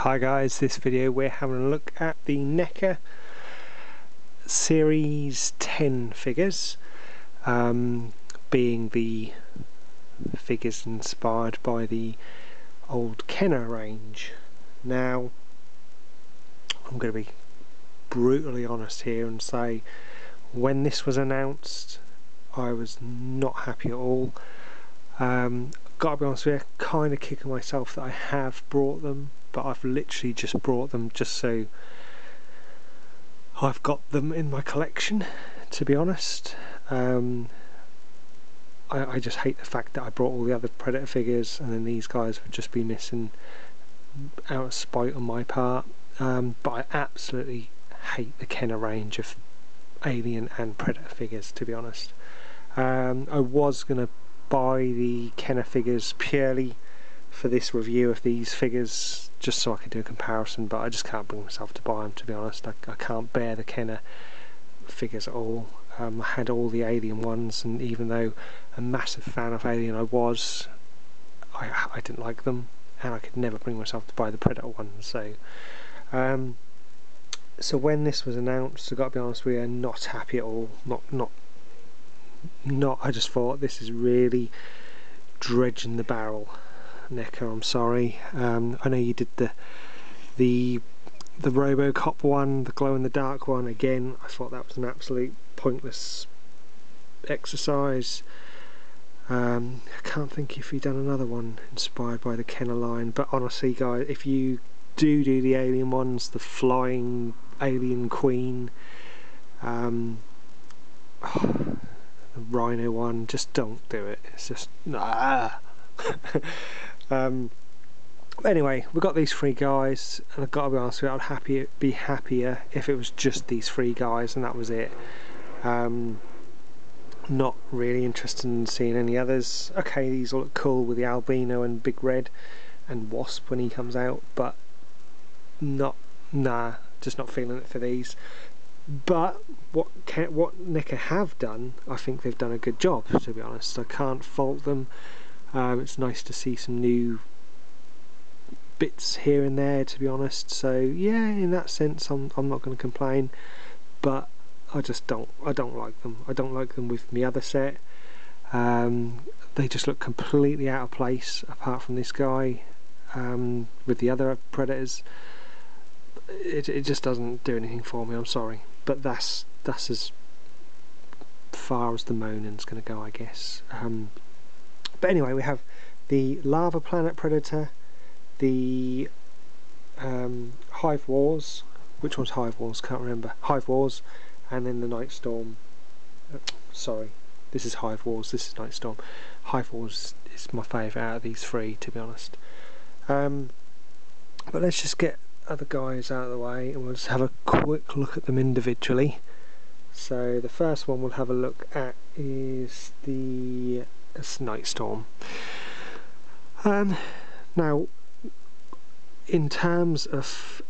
Hi guys, this video we're having a look at the Neca Series 10 figures, being the figures inspired by the old Kenner range. Now, I'm going to be brutally honest here and say, when this was announced, I was not happy at all. Gotta be honest with you, kind of kicking myself that I have brought them, but I've literally just brought them just so I've got them in my collection, to be honest. I just hate the fact that I brought all the other Predator figures and then these guys would just be missing out of spite on my part. But I absolutely hate the Kenner range of Alien and Predator figures, to be honest. I was going to buy the Kenner figures purely for this review of these figures, just so I could do a comparison, but I just can't bring myself to buy them, to be honest. I can't bear the Kenner figures at all. I had all the Alien ones, and even though a massive fan of Alien I was, I didn't like them, and I could never bring myself to buy the Predator ones. So when this was announced, I've got to be honest with you, not happy at all. Not. I just thought, this is really dredging the barrel, Neca. I'm sorry. I know you did the RoboCop one, the glow in the dark one. Again, I thought that was an absolute pointless exercise. I can't think if you've done another one inspired by the Kenner line, but honestly guys, if you do the Alien ones, the flying Alien Queen, the Rhino one, just don't do it. It's just anyway, we've got these three guys, and I've got to be honest with you, I'd be happier if it was just these three guys and that was it. Not really interested in seeing any others. Okay, these all look cool with the Albino and Big Red and Wasp when he comes out, but just not feeling it for these. But what Neca have done, I think they've done a good job, to be honest. I can't fault them. It's nice to see some new bits here and there, to be honest. So yeah, in that sense, I'm not going to complain. But I don't like them. I don't like them with my other set. They just look completely out of place, apart from this guy. With the other Predators, it just doesn't do anything for me. I'm sorry, but that's as far as the moaning's going to go, I guess. But anyway, we have the Lava Planet Predator, the Hive Wars. Which one's Hive Wars? Can't remember. Hive Wars, and then the Nightstorm. Sorry, this is Hive Wars. This is Nightstorm. Hive Wars is my favourite out of these three, to be honest. But let's just get other guys out of the way, and we'll just have a quick look at them individually. So the first one we'll have a look at is the Nightstorm. Now, in terms of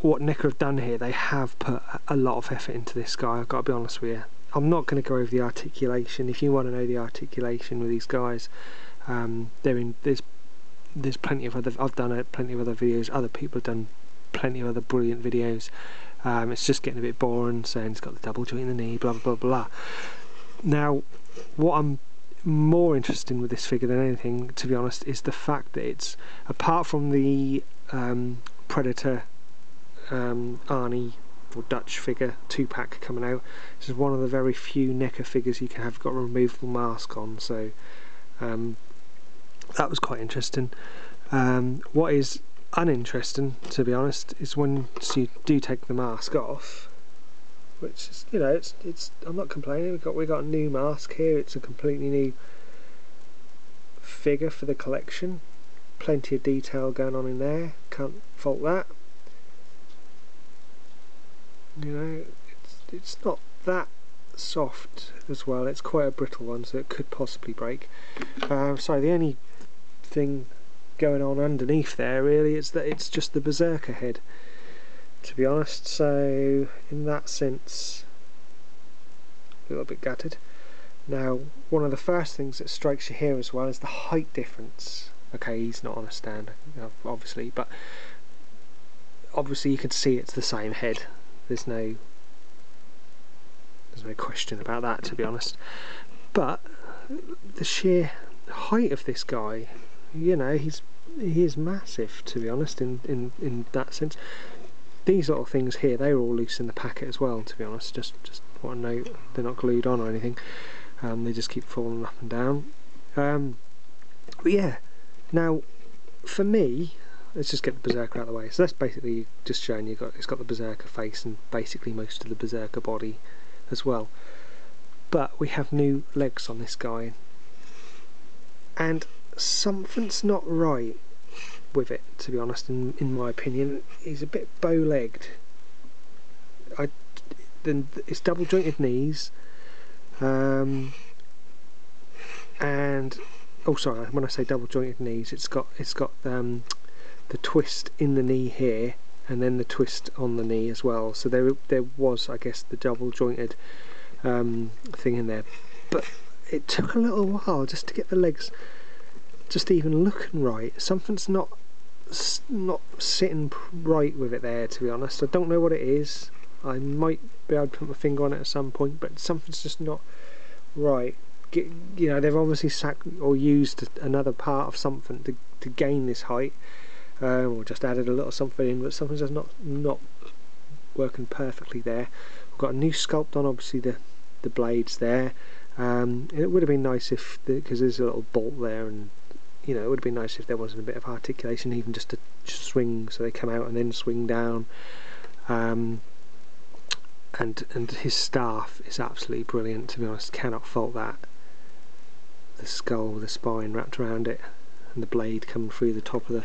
what Neca have done here, they have put a lot of effort into this guy. I've got to be honest with you. I'm not going to go over the articulation. If you want to know the articulation with these guys, there's plenty of other. I've done plenty of other videos. Other people have done plenty of other brilliant videos. It's just getting a bit boring, saying it's got the double joint in the knee, blah blah blah blah. Now, what I'm more interested in with this figure than anything, to be honest, is the fact that it's, apart from the Predator Arnie or Dutch figure 2-pack coming out, this is one of the very few Neca figures you can have got a removable mask on. So that was quite interesting. What is uninteresting, to be honest, is when you do take the mask off, which is, you know, it's I'm not complaining. We got a new mask here. It's a completely new figure for the collection. Plenty of detail going on in there. Can't fault that. You know, it's not that soft as well. It's quite a brittle one, so it could possibly break. Sorry, the only thing going on underneath there really is that it's just the Berserker head, to be honest. So in that sense, a little bit gutted. Now, one of the first things that strikes you here as well is the height difference. Okay, he's not on a stand, obviously, but obviously you can see it's the same head. There's no question about that, to be honest. But the sheer height of this guy, you know, he is massive, to be honest, in that sense. These little things here, they're all loose in the packet as well, to be honest. Just want to note, they're not glued on or anything. They just keep falling up and down. But yeah, now for me, let's just get the Berserker out of the way. So that's basically just showing you it's got the Berserker face and basically most of the Berserker body as well. But we have new legs on this guy, and something's not right with it, to be honest. In my opinion, he's a bit bow-legged. It's double jointed knees, and oh sorry, when I say double jointed knees, it's got the twist in the knee here, and then the twist on the knee as well. So there was, I guess, the double jointed thing in there, but it took a little while just to get the legs just even looking right. Something's not sitting right with it there, to be honest. I don't know what it is. I might be able to put my finger on it at some point, but something's just not right. You know, they've obviously used another part of something to gain this height, or just added a little something in, but something's just not working perfectly there. We've got a new sculpt on, obviously the blades there. It would have been nice if, because there's a little bolt there, and you know, it would have been nice if there wasn't a bit of articulation, even just to swing, so they come out and then swing down. And his staff is absolutely brilliant, to be honest. Cannot fault that. The skull with the spine wrapped around it, and the blade coming through the top of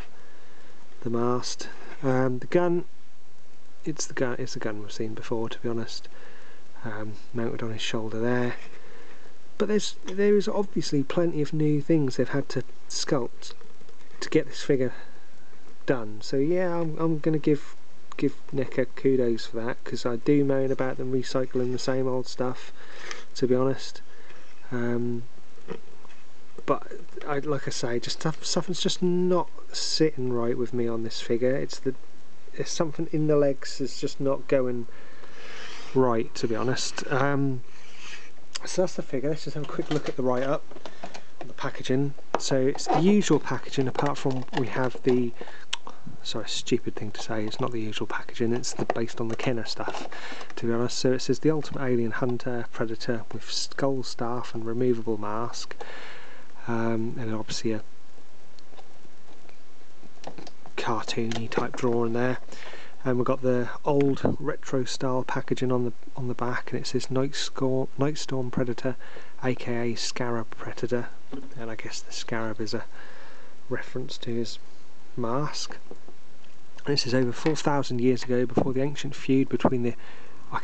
the mast. The gun, it's the gun we've seen before, to be honest. Mounted on his shoulder there. But there is obviously plenty of new things they've had to sculpt to get this figure done. So yeah, I'm going to give Neca kudos for that, because I do moan about them recycling the same old stuff, to be honest. But like I say, just something's just not sitting right with me on this figure. It's something in the legs is just not going right, to be honest. So that's the figure. Let's just have a quick look at the write-up, the packaging. So it's the usual packaging, apart from we have the, sorry, stupid thing to say, it's not the usual packaging, it's based on the Kenner stuff, to be honest. So it says the Ultimate Alien Hunter Predator with skull staff and removable mask, and obviously a cartoony type drawing there. And we've got the old retro style packaging on the back, and it says Nightstorm Predator, aka Scarab Predator, and I guess the scarab is a reference to his mask. And it says over 4,000 years ago, before the ancient feud between the, I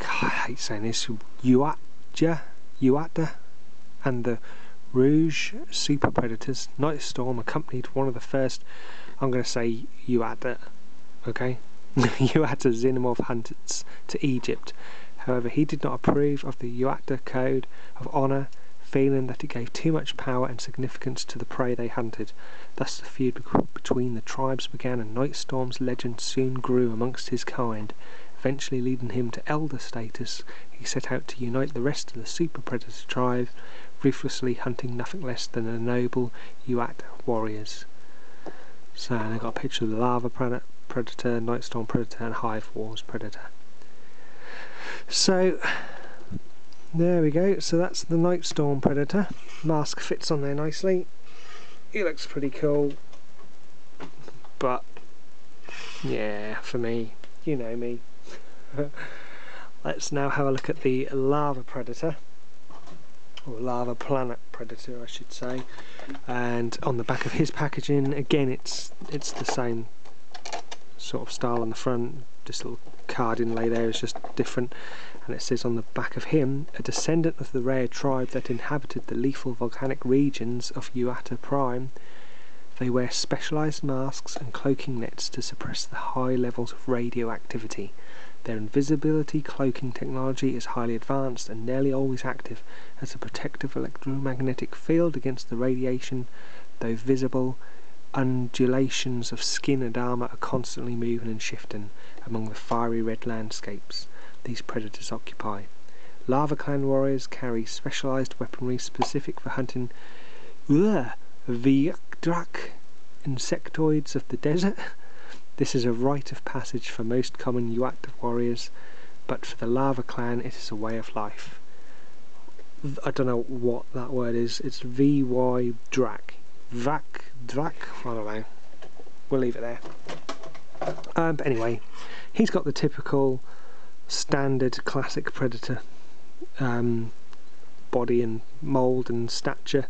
hate saying this, Uata and the Rouge super predators, Nightstorm accompanied one of the first, I'm going to say Uata, okay? Uata xenomorph hunters to Egypt. However, he did not approve of the Uata code of honour, feeling that it gave too much power and significance to the prey they hunted. Thus the feud between the tribes began, and Nightstorm's legend soon grew amongst his kind. Eventually leading him to elder status, he set out to unite the rest of the super predator tribe, ruthlessly hunting nothing less than the noble Uata warriors. So they've got a picture of the Lava Predator, Nightstorm Predator, and Hive Wars Predator. So there we go. So that's the Nightstorm Predator. Mask fits on there nicely. He looks pretty cool. But yeah, for me, you know me. Let's now have a look at the Lava Predator, or Lava Planet Predator, I should say. And on the back of his packaging, again, it's the same sort of style on the front. This little card inlay there is just different, and it says on the back of him, a descendant of the rare tribe that inhabited the lethal volcanic regions of Uata Prime. They wear specialised masks and cloaking nets to suppress the high levels of radioactivity. Their invisibility cloaking technology is highly advanced and nearly always active as a protective electromagnetic field against the radiation. Though visible, undulations of skin and armour are constantly moving and shifting among the fiery red landscapes these predators occupy. Lava Clan warriors carry specialised weaponry specific for hunting Viagdrak insectoids of the desert. This is a rite of passage for most common Yuat warriors, but for the Lava Clan it is a way of life. I don't know what that word is. It's VY Drak. Drak? I don't know. We'll leave it there. But anyway, he's got the typical standard classic predator body and mould and stature.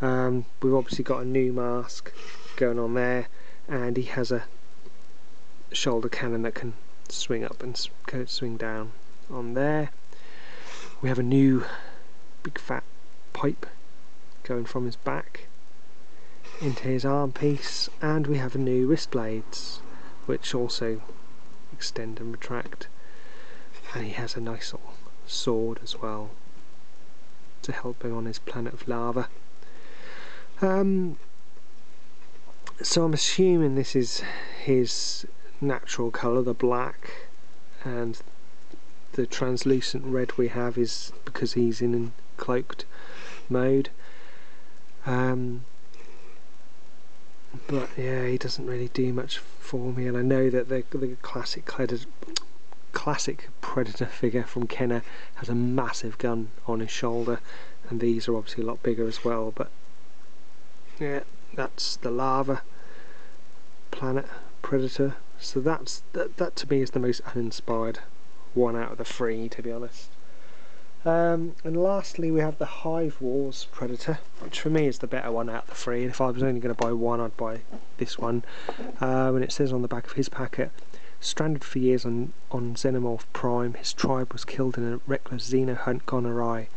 We've obviously got a new mask going on there, and he has a shoulder cannon that can swing up and swing down on there. We have a new big fat pipe going from his back into his arm piece, and we have a new wrist blades which also extend and retract, and he has a nice little sword as well to help him on his planet of lava. So I'm assuming this is his natural colour, the black, and the translucent red we have is because he's in cloaked mode. But yeah, he doesn't really do much for me, and I know that the classic predator figure from Kenner has a massive gun on his shoulder, and these are obviously a lot bigger as well. But yeah, that's the lava planet predator. So that to me is the most uninspired one out of the three, to be honest. And lastly we have the Hive Wars predator, which for me is the better one out of the three. And if I was only going to buy one, I'd buy this one. And it says on the back of his packet, stranded for years on Xenomorph Prime, his tribe was killed in a reckless Xeno hunt gone awry.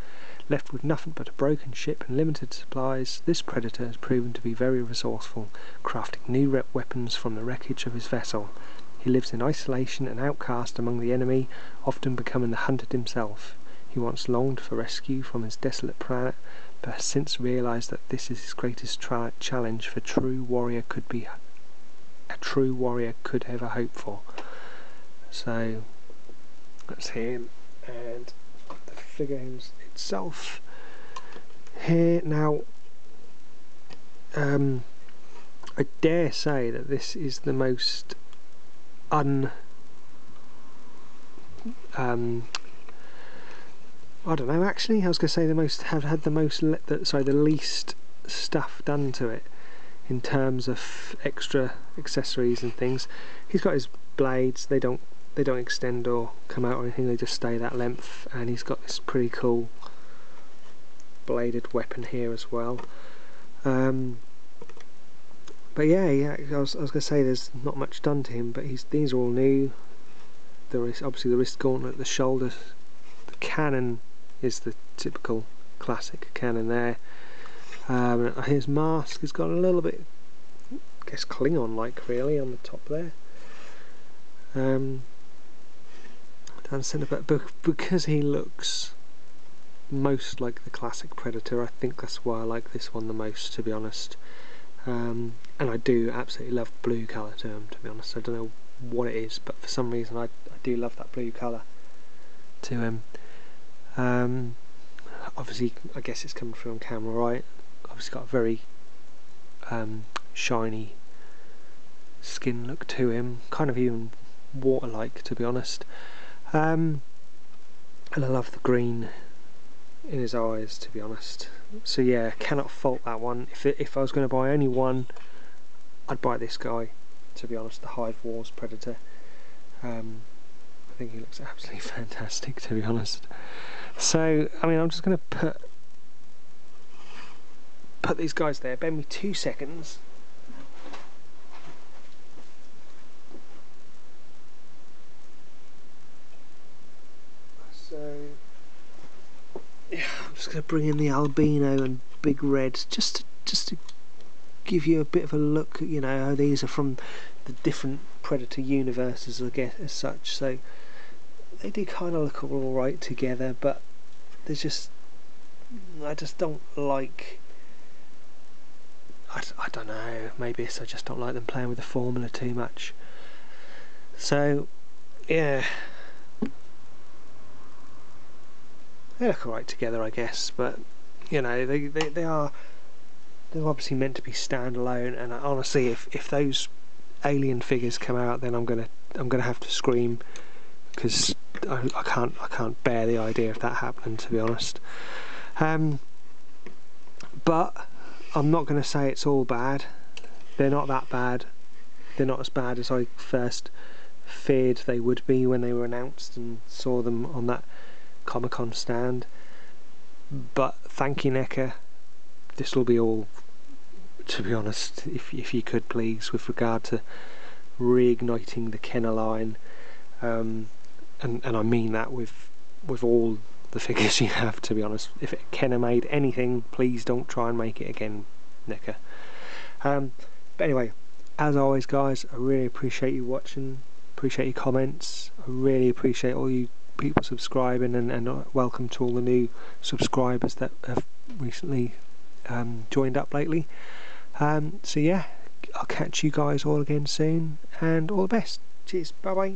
Left with nothing but a broken ship and limited supplies, this predator has proven to be very resourceful, crafting new weapons from the wreckage of his vessel. He lives in isolation and outcast among the enemy, often becoming the hunted himself. He once longed for rescue from his desolate planet, but has since realised that this is his greatest challenge a true warrior could ever hope for. So that's him, and the figure itself here. Now I dare say that this is the most I don't know, actually I was going to say the least stuff done to it in terms of extra accessories and things. He's got his blades, they don't extend or come out or anything, they just stay that length, and he's got this pretty cool bladed weapon here as well. But yeah, I was going to say there's not much done to him, but these are all new. There is obviously the wrist gauntlet, the shoulders, the cannon is the typical classic cannon there. His mask has got a little bit, I guess, Klingon-like really on the top there. Down centre, but because he looks most like the classic Predator, I think that's why I like this one the most, to be honest. And I do absolutely love blue colour to him, to be honest. I don't know what it is, but for some reason I do love that blue colour to him. Obviously I guess it's coming through on camera, right? Obviously got a very shiny skin look to him, kind of even water-like, to be honest. And I love the green in his eyes, to be honest. So yeah, cannot fault that one. If I was going to buy only one, I'd buy this guy, to be honest, the Hive Wars Predator. I think he looks absolutely fantastic, to be honest. So I mean, I'm just going to put these guys there. Bear me 2 seconds. So yeah, I'm just going to bring in the albino and big red, just to give you a bit of a look at, you know, how these are from the different Predator universes, I guess, as such. So they do kind of look all right together, but there's just, I just don't like I don't know, maybe it's I just don't like them playing with the formula too much. So yeah, they look alright together, I guess, but you know, they're obviously meant to be standalone, and honestly, if those alien figures come out, then I'm gonna have to scream, because I can't bear the idea of that happening, to be honest. But I'm not going to say it's all bad. They're not that bad. They're not as bad as I first feared they would be when they were announced and saw them on that Comic-Con stand. But thank you, Neca. This will be all, to be honest, if you could please, with regard to reigniting the Kenner line, and I mean that with all the figures you have, to be honest. If Kenner made anything, please don't try and make it again, Neca. But anyway, as always guys, I really appreciate you watching, appreciate your comments, I really appreciate all you people subscribing, and welcome to all the new subscribers that have recently joined up lately. So yeah, I'll catch you guys all again soon, and all the best. Cheers, bye bye.